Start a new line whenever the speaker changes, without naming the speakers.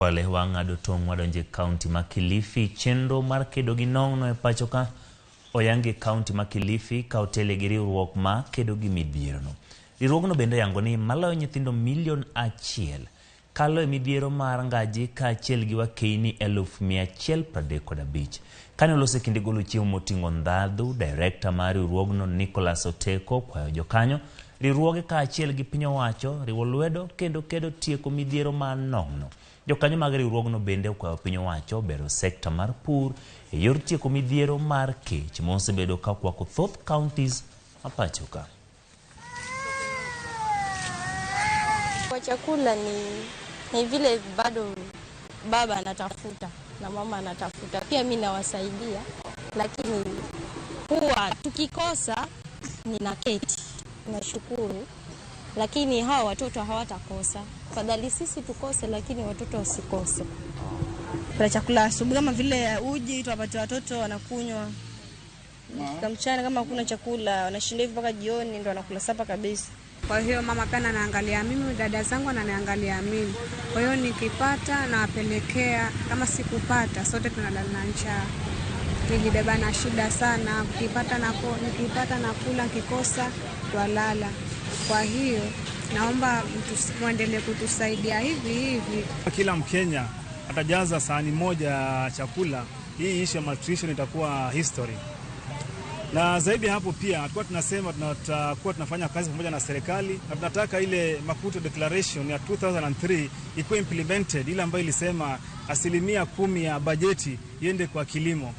Wale wang'ado tong' wadonje kaunti ma Kilifi chenro mar kedo gi nong'no e pacho ka oyangi kaunti ma Kilifi ka otele gi riwruok ma kedo gi midhiero no. Riwruogno bende yango ni maloyo nyithindo 1,000,000 kalo e midhiero mar ngaji ka achiel gi wakeini 135,000. Kane olose kinde golo chiemo moting'o ndhadhu, director mar riwruogno Nicholas Oteko kwayo jokanyo riwruoge ka achiel gi piny owacho riwo lwedo kendo kedo tieko midhiero mar nong'no. Jokanyo mag riwruogno bende okwayo piny owacho bero sekta mar pur e yor tieko midhiero mar kech mosebedo ka kwako thoth counties ma pacho ka.
Kwa chakula ni vile bado baba anatafuta na mama anatafuta. Pia mimi nawasaidia, lakini huwa tukikosa ninaketi. Nashukuru, lakini hawa watoto hawatakosa. Fadhali sisi tukose, lakini watoto wasikose.
Kwa chakula asubuhi kama vile uji tuwapatia watoto wanakunywa. Kama mchana kama hakuna chakula wanashinda hivi mpaka jioni ndio wanakula sapa kabisa.
Kwa hiyo mama pia ananiangalia mimi, dada zangu wananiangalia mimi. Kwa hiyo nikipata nawapelekea, kama sikupata sote tunalala njaa. Nijibeba na shida sana, nikipata nakula, nikikosa twalala. Kwa hiyo naomba muendelee kutusaidia hivi.
Kila Mkenya atajaza sahani moja ya chakula, hii issue malnutrition itakuwa history. Na zaidi hapo pia tulikuwa tunasema tutakuwa tunafanya kazi pamoja na serikali na tunataka ile Maputo Declaration ya 2003 ikuwe implemented, ile ambayo ilisema 10% ya bajeti iende kwa kilimo.